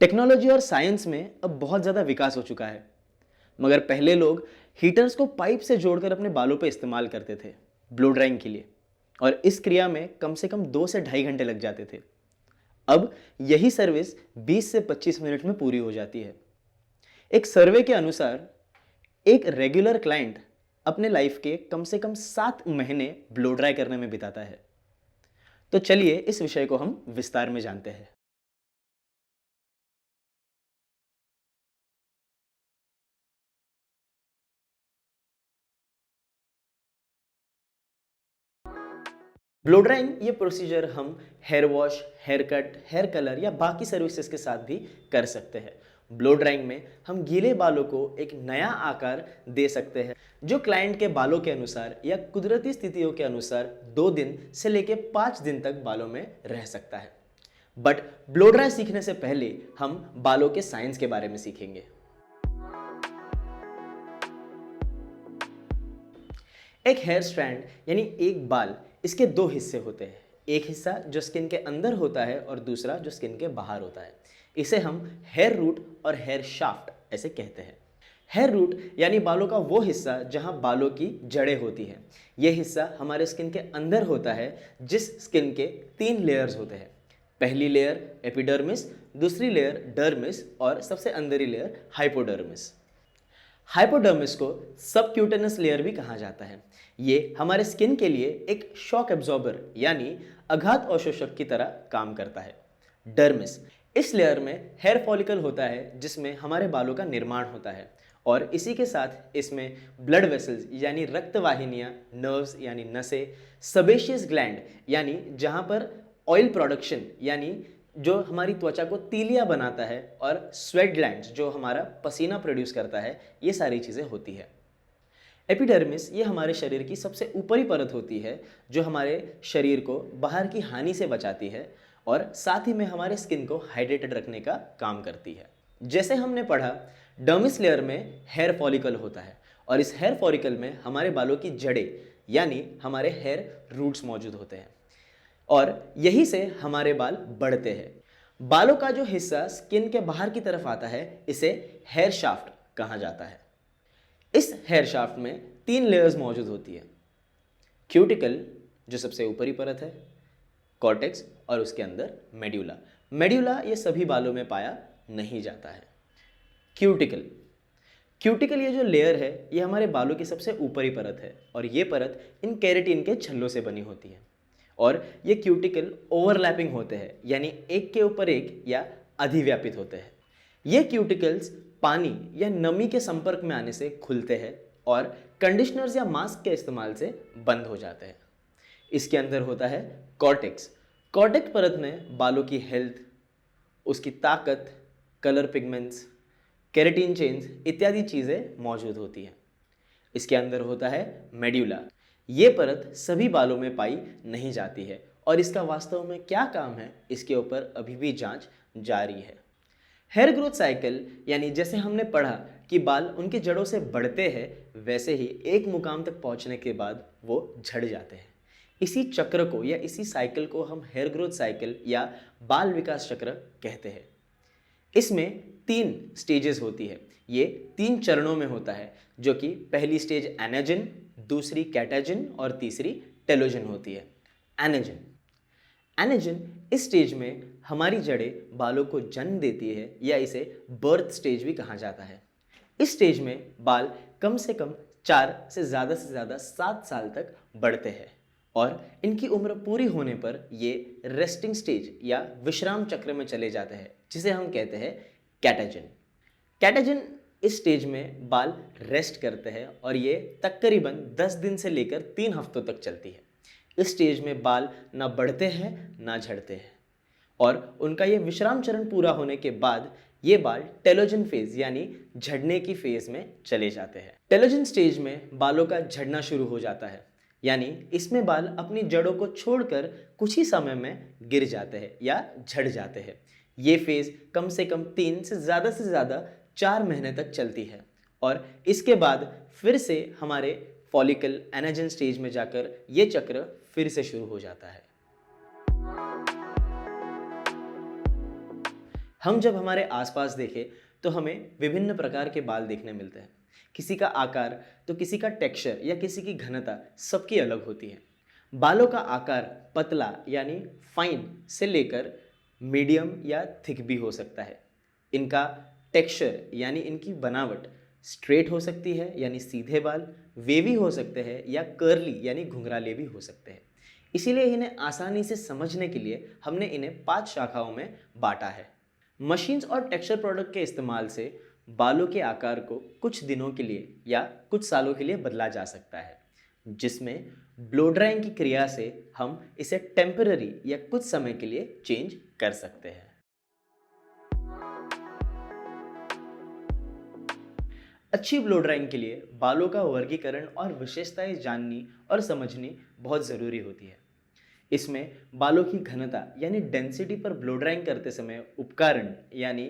Technology और science में अब बहुत ज़्यादा विकास हो चुका है। मगर पहले लोग हीटर्स को पाइप से जोड़कर अपने बालों पे इस्तेमाल करते थे ब्लो ड्राइंग के लिए, और इस क्रिया में कम से कम 2 से ढाई घंटे लग जाते थे। अब यही सर्विस 20 से 25 मिनट में पूरी हो जाती है। एक सर्वे के अनुसार एक रेगुलर क्लाइंट अपने लाइफ के कम से कम 7 महीने ब्लो ड्राई करने में बिताता है। तो चलिए इस विषय को हम विस्तार में जानते हैं। ब्लो ड्राइंग ये प्रोसीजर हम hair wash, hair cut, hair colour या बाकी सर्विसेज के साथ भी कर सकते हैं। ब्लो ड्राइंग में हम गीले बालों को एक नया आकार दे सकते हैं, जो क्लाइंट के बालों के अनुसार या कुदरती स्थितियों के अनुसार 2 दिन से लेकर 5 दिन तक बालों में रह सकता है। बट ब्लो ड्राई सीखने से पहले हम बालों के साइंस के बारे में सीखेंगे। एक हेयर स्ट्रैंड यानी एक बाल, इसके दो हिस्से होते हैं। एक हिस्सा जो स्किन के अंदर होता है और दूसरा जो स्किन के बाहर होता है। इसे हम हेयर रूट और हेयर शाफ्ट ऐसे कहते हैं। हेयर रूट यानी बालों का वो हिस्सा जहां बालों की जड़ें होती हैं। यह हिस्सा हमारे स्किन के अंदर होता है, जिस स्किन के 3 लेयर्स होते हैं। पहली लेयर एपिडर्मिस, दूसरी लेयर डर्मिस और सबसे अंदरी लेयर हाइपोडर्मिस। हाइपोडर्मिस को सबक्यूटेनस लेयर भी कहा जाता है। ये हमारे स्किन के लिए एक शॉक एब्जॉर्बर यानी आघात अवशोषक की तरह काम करता है। डर्मिस, इस लेयर में हेयर फॉलिकल होता है जिसमें हमारे बालों का निर्माण होता है, और इसी के साथ इसमें ब्लड वेसल्स यानी रक्त वाहिनियाँ, नर्व्स यानी नसें, सबेशियस ग्लैंड यानी जहाँ पर ऑयल प्रोडक्शन यानी जो हमारी त्वचा को तीलिया बनाता है, और स्वेट ग्लैंड्स जो हमारा पसीना प्रोड्यूस करता है, ये सारी चीज़ें होती है। एपिडर्मिस ये हमारे शरीर की सबसे ऊपरी परत होती है, जो हमारे शरीर को बाहर की हानि से बचाती है और साथ ही में हमारे स्किन को हाइड्रेटेड रखने का काम करती है। जैसे हमने पढ़ा, डर्मिस लेयर में हेयर फॉलिकल होता है, और इस हेयर फॉलिकल में हमारे बालों की जड़ें यानी हमारे हेयर रूट्स मौजूद होते हैं, और यही से हमारे बाल बढ़ते हैं। बालों का जो हिस्सा स्किन के बाहर की तरफ आता है, इसे हेयर शाफ्ट कहा जाता है। इस हेयर शाफ्ट में 3 लेयर्स मौजूद होती है। क्यूटिकल जो सबसे ऊपरी परत है, कॉर्टेक्स और उसके अंदर मेड्यूला। मेड्यूला ये सभी बालों में पाया नहीं जाता है। क्यूटिकल क्यूटिकल ये जो लेयर है, ये हमारे बालों की सबसे ऊपरी परत है, और ये परत इन केराटिन के छल्लों से बनी होती है, और ये क्यूटिकल ओवरलैपिंग होते हैं यानी एक के ऊपर एक या अधिव्यापित होते हैं। ये क्यूटिकल्स पानी या नमी के संपर्क में आने से खुलते हैं और कंडीशनर्स या मास्क के इस्तेमाल से बंद हो जाते हैं। इसके अंदर होता है कॉर्टेक्स। कॉर्टेक्स परत में बालों की हेल्थ, उसकी ताकत, कलर पिगमेंट्स, केराटिन चेन्स इत्यादि चीज़ें मौजूद होती हैं। इसके अंदर होता है मेड्यूला। ये परत सभी बालों में पाई नहीं जाती है, और इसका वास्तव में क्या काम है, इसके ऊपर अभी भी जांच जारी है। हेयर ग्रोथ साइकिल यानी जैसे हमने पढ़ा कि बाल उनकी जड़ों से बढ़ते हैं, वैसे ही एक मुकाम तक पहुंचने के बाद वो झड़ जाते हैं। इसी चक्र को या इसी साइकिल को हम हेयर ग्रोथ साइकिल या बाल विकास चक्र कहते हैं। इसमें 3 स्टेजेस होती है। ये 3 चरणों में होता है, जो कि पहली स्टेज एनाजिन, दूसरी कैटाजिन और तीसरी टेलोजिन होती है। एनाजिन एनाजिन इस स्टेज में हमारी जड़ें बालों को जन्म देती है, या इसे बर्थ स्टेज भी कहा जाता है। इस स्टेज में बाल कम से कम 4 से ज़्यादा 7 साल तक बढ़ते हैं, और इनकी उम्र पूरी होने पर ये रेस्टिंग स्टेज या विश्राम चक्र में चले जाते हैं, जिसे हम कहते हैं कैटाजिन। कैटाजिन इस स्टेज में बाल रेस्ट करते हैं, और ये तकरीबन 10 दिन से लेकर 3 हफ्तों तक चलती है। इस स्टेज में बाल ना बढ़ते हैं ना झड़ते हैं, और उनका ये विश्राम चरण पूरा होने के बाद ये बाल टेलोजिन फेज यानी झड़ने की फेज में चले जाते हैं। टेलोजिन स्टेज में बालों का झड़ना शुरू हो जाता है, यानी इसमें बाल अपनी जड़ों को छोड़कर कुछ ही समय में गिर जाते हैं या झड़ जाते हैं। ये फेज कम से कम 3 से ज़्यादा 4 महीने तक चलती है, और इसके बाद फिर से हमारे फॉलिकल एनाजिन स्टेज में जाकर ये चक्र फिर से शुरू हो जाता है। हम जब हमारे आसपास देखें तो हमें विभिन्न प्रकार के बाल देखने मिलते हैं। किसी का आकार तो किसी का टेक्सचर या किसी की घनता सबकी अलग होती है। बालों का आकार पतला यानी फाइन से लेकर मीडियम या थिक भी हो सकता है। इनका टेक्सचर यानी इनकी बनावट स्ट्रेट हो सकती है यानी सीधे बाल, वेवी हो सकते हैं या कर्ली यानी घुंघराले भी हो सकते हैं। इसीलिए इन्हें आसानी से समझने के लिए हमने इन्हें 5 शाखाओं में बांटा है। मशीन्स और टेक्सचर प्रोडक्ट के इस्तेमाल से बालों के आकार को कुछ दिनों के लिए या कुछ सालों के लिए बदला जा सकता है, जिसमें ब्लो ड्राइंग की क्रिया से हम इसे टेम्पररी या कुछ समय के लिए चेंज कर सकते हैं। अच्छी ब्लो ड्राइंग के लिए बालों का वर्गीकरण और विशेषताएं जाननी और समझनी बहुत ज़रूरी होती है। इसमें बालों की घनता यानी डेंसिटी पर ब्लो ड्राइंग करते समय उपकरण यानी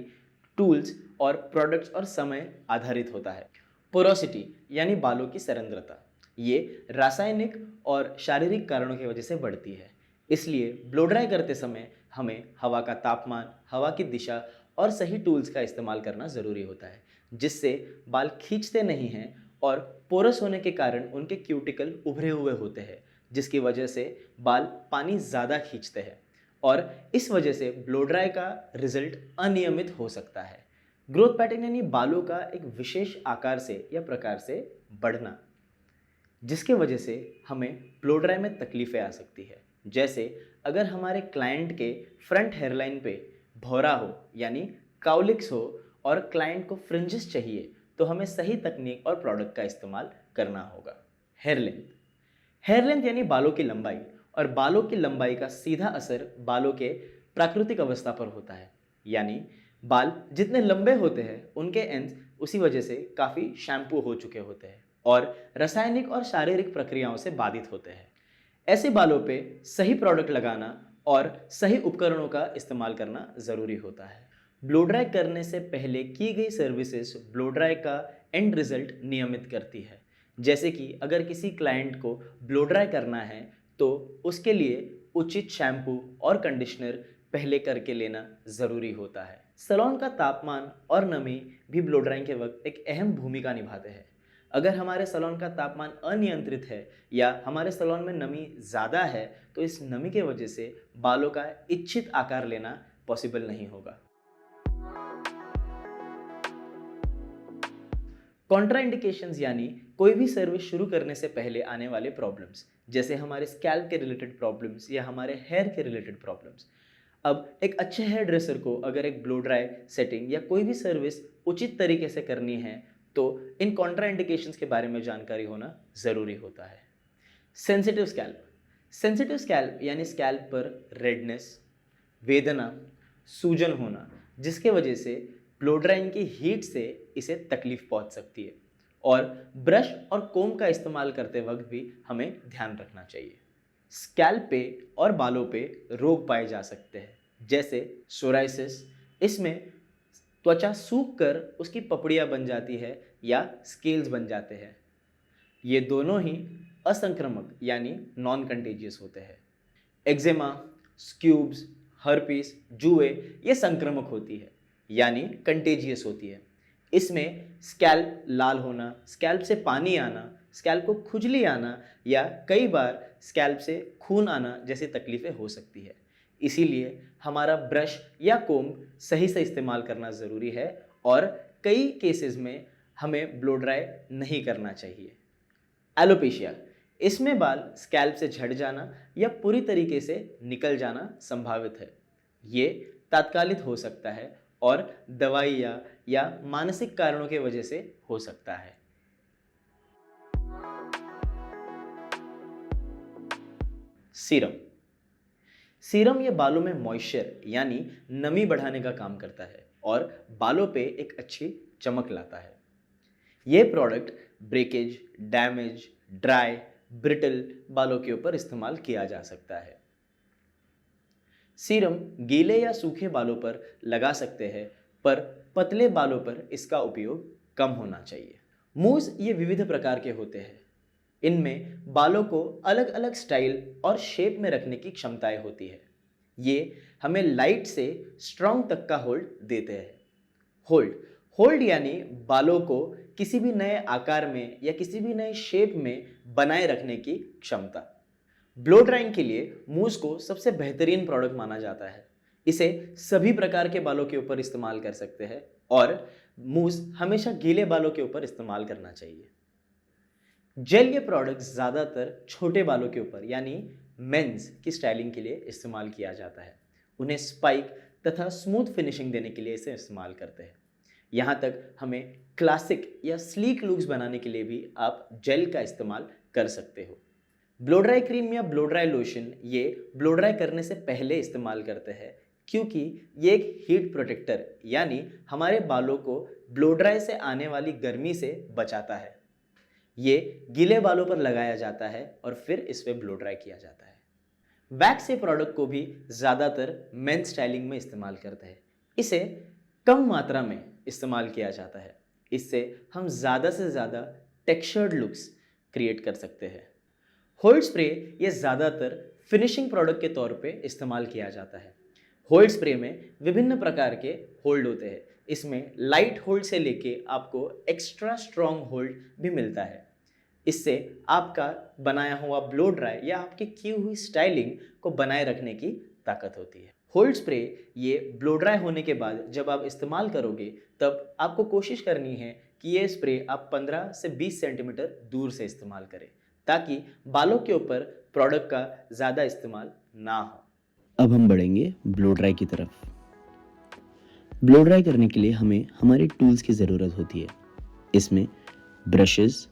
टूल्स और प्रोडक्ट्स और समय आधारित होता है। पोरोसिटी यानी बालों की सरंध्रता, ये रासायनिक और शारीरिक कारणों की वजह से बढ़ती है। इसलिए ब्लो ड्राई करते समय हमें हवा का तापमान, हवा की दिशा और सही टूल्स का इस्तेमाल करना ज़रूरी होता है, जिससे बाल खींचते नहीं हैं और पोरस होने के कारण उनके क्यूटिकल उभरे हुए होते हैं, जिसकी वजह से बाल पानी ज़्यादा खींचते हैं और इस वजह से ब्लो ड्राई का रिजल्ट अनियमित हो सकता है। ग्रोथ पैटर्न यानी बालों का एक विशेष आकार से या प्रकार से बढ़ना, जिसके वजह से हमें ब्लो ड्राई में तकलीफ़ें आ सकती है। जैसे अगर हमारे क्लाइंट के फ्रंट हेयरलाइन पे भौरा हो यानी काउलिक्स हो और क्लाइंट को फ्रिंजेस चाहिए, तो हमें सही तकनीक और प्रोडक्ट का इस्तेमाल करना होगा। हेयर लेंथ, हेयर लेंथ यानी बालों की लंबाई, और बालों की लंबाई का सीधा असर बालों के प्राकृतिक अवस्था पर होता है। यानी बाल जितने लंबे होते हैं उनके एंड्स उसी वजह से काफ़ी शैम्पू हो चुके होते हैं और रासायनिक और शारीरिक प्रक्रियाओं से बाधित होते हैं। ऐसे बालों पे सही प्रोडक्ट लगाना और सही उपकरणों का इस्तेमाल करना ज़रूरी होता है। ब्लो ड्राई करने से पहले की गई सर्विसेज ब्लो ड्राई का एंड रिजल्ट नियमित करती है। जैसे कि अगर किसी क्लाइंट को ब्लो ड्राई करना है तो उसके लिए उचित शैम्पू और कंडीशनर पहले करके लेना ज़रूरी होता है। सैलून का तापमान और नमी भी ब्लो ड्राइंग के वक्त एक अहम भूमिका निभाते हैं। अगर हमारे सैलून का तापमान अनियंत्रित है या हमारे सैलून में नमी ज़्यादा है तो इस नमी के वजह से बालों का इच्छित आकार लेना पॉसिबल नहीं होगा। कॉन्ट्राइंडिकेशंस यानी कोई भी सर्विस शुरू करने से पहले आने वाले प्रॉब्लम्स, जैसे हमारे स्कैल्प के रिलेटेड प्रॉब्लम्स या हमारे हेयर के रिलेटेड प्रॉब्लम्स। अब एक अच्छे हेयर ड्रेसर को अगर एक ब्लो ड्राई सेटिंग या कोई भी सर्विस उचित तरीके से करनी है तो इन कॉन्ट्राइंडिकेशंस के बारे में जानकारी होना ज़रूरी होता है। सेंसिटिव स्कैल्प, सेंसिटिव स्कैल्प यानी स्कैल्प पर रेडनेस, वेदना, सूजन होना, जिसके वजह से ब्लो ड्राइंग की हीट से इसे तकलीफ पहुंच सकती है और ब्रश और कोम का इस्तेमाल करते वक्त भी हमें ध्यान रखना चाहिए। स्कैल्प पे और बालों पे रोग पाए जा सकते हैं, जैसे सोराइसिस। इसमें त्वचा सूख कर उसकी पपड़ियाँ बन जाती है या स्केल्स बन जाते हैं। ये दोनों ही असंक्रामक यानी नॉन कंटेजियस होते हैं। एक्जेमा, स्क्यूब्स, हर्पीस, जुए ये संक्रामक होती है यानी कंटेजियस होती है। इसमें स्कैल्प लाल होना, स्कैल्प से पानी आना, स्कैल्प को खुजली आना या कई बार स्कैल्प से खून आना जैसी तकलीफ़ें हो सकती है। इसीलिए हमारा ब्रश या कोम सही से इस्तेमाल करना ज़रूरी है और कई केसेस में हमें ब्लो ड्राई नहीं करना चाहिए। एलोपेशिया, इसमें बाल स्कैल्प से झड़ जाना या पूरी तरीके से निकल जाना संभावित है। ये तात्कालिक हो सकता है और दवाइयाँ या मानसिक कारणों की वजह से हो सकता है। सीरम, सीरम ये बालों में मॉइस्चर यानी नमी बढ़ाने का काम करता है और बालों पे एक अच्छी चमक लाता है। ये product breakage, damage, dry, brittle बालों के ऊपर इस्तेमाल किया जा सकता है। सीरम गीले या सूखे बालों पर लगा सकते हैं, पर पतले बालों पर इसका उपयोग कम होना चाहिए। मूव्स ये विविध प्रकार के होते हैं। इनमें बालों को अलग अलग स्टाइल और शेप में रखने की क्षमताएं होती है। ये हमें लाइट से स्ट्रॉन्ग तक का होल्ड देते हैं। होल्ड होल्ड यानी बालों को किसी भी नए आकार में या किसी भी नए शेप में बनाए रखने की क्षमता। ब्लो ड्राइंग के लिए मूस को सबसे बेहतरीन प्रोडक्ट माना जाता है। इसे सभी प्रकार के बालों के ऊपर इस्तेमाल कर सकते हैं और मूस हमेशा गीले बालों के ऊपर इस्तेमाल करना चाहिए। जेल ये प्रोडक्ट ज़्यादातर छोटे बालों के ऊपर यानी मेंस की स्टाइलिंग के लिए इस्तेमाल किया जाता है। उन्हें स्पाइक तथा स्मूथ फिनिशिंग देने के लिए इसे इस्तेमाल करते हैं। यहाँ तक हमें क्लासिक या स्लीक लुक्स बनाने के लिए भी आप जेल का इस्तेमाल कर सकते हो। ब्लो ड्राई क्रीम या ब्लो ड्राई लोशन ये ब्लो ड्राई करने से पहले इस्तेमाल करते हैं, क्योंकि ये एक हीट प्रोटेक्टर यानी हमारे बालों को ब्लो ड्राई से आने वाली गर्मी से बचाता है। ये गीले बालों पर लगाया जाता है और फिर इस पे ब्लो ड्राई किया जाता है। वैक्स ये प्रोडक्ट को भी ज़्यादातर मेंस स्टाइलिंग में इस्तेमाल करते हैं। इसे कम मात्रा में इस्तेमाल किया जाता है। इससे हम ज़्यादा से ज़्यादा टेक्सचर्ड लुक्स क्रिएट कर सकते हैं। होल्ड स्प्रे ये ज़्यादातर फिनिशिंग प्रोडक्ट के तौर पे इस्तेमाल किया जाता है। होल्ड स्प्रे में विभिन्न प्रकार के होल्ड होते हैं। इसमें लाइट होल्ड से लेके आपको एक्स्ट्रा स्ट्रॉन्ग होल्ड भी मिलता है। इससे आपका बनाया हुआ ब्लो ड्राई या आपकी की हुई स्टाइलिंग को बनाए रखने की ताकत होती है। होल्ड स्प्रे ये ब्लो ड्राई होने के बाद जब आप इस्तेमाल करोगे तब आपको कोशिश करनी है कि ये स्प्रे आप 15 से 20 सेंटीमीटर दूर से इस्तेमाल करें, ताकि बालों के ऊपर प्रोडक्ट का ज़्यादा इस्तेमाल ना हो। अब हम बढ़ेंगे ब्लो ड्राई की तरफ। ब्लो ड्राई करने के लिए हमें हमारे टूल्स की ज़रूरत होती है। इसमें ब्रशेस,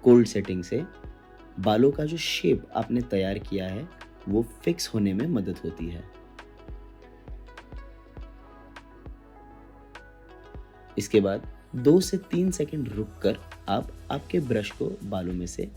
कोल्ड सेटिंग से बालों का जो शेप आपने तैयार किया है वो फिक्स होने में मदद होती है। इसके बाद 2 से 3 सेकंड रुककर आप आपके ब्रश को बालों में से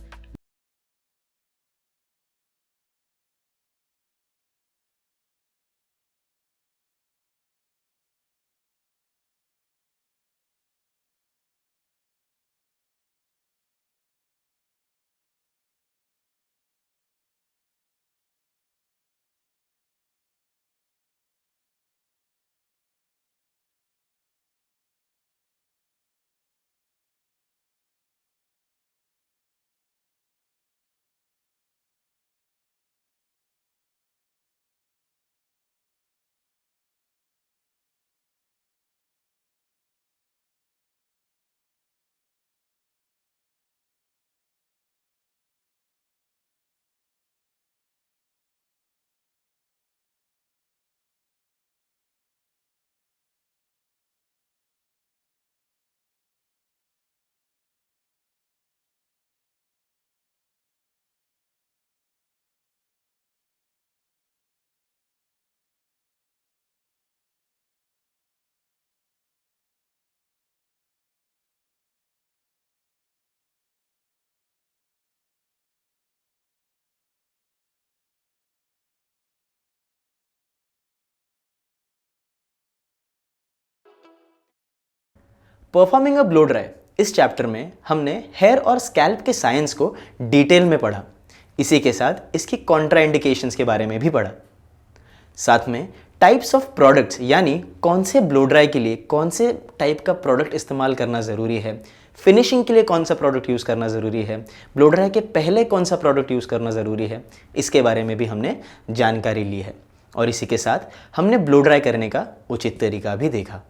परफॉर्मिंग अ ब्लो ड्राई इस चैप्टर में हमने हेयर और स्कैल्प के साइंस को डिटेल में पढ़ा। इसी के साथ इसकी कॉन्ट्राइंडिकेशंस के बारे में भी पढ़ा। साथ में टाइप्स ऑफ प्रोडक्ट्स यानी कौन से ब्लो ड्राई के लिए कौन से टाइप का प्रोडक्ट इस्तेमाल करना ज़रूरी है, फिनिशिंग के लिए कौन सा प्रोडक्ट यूज़ करना ज़रूरी है, ब्लो ड्राई के पहले कौन सा प्रोडक्ट यूज़ करना ज़रूरी है, इसके बारे में भी हमने जानकारी ली है। और इसी के साथ हमने ब्लो ड्राई करने का उचित तरीका भी देखा।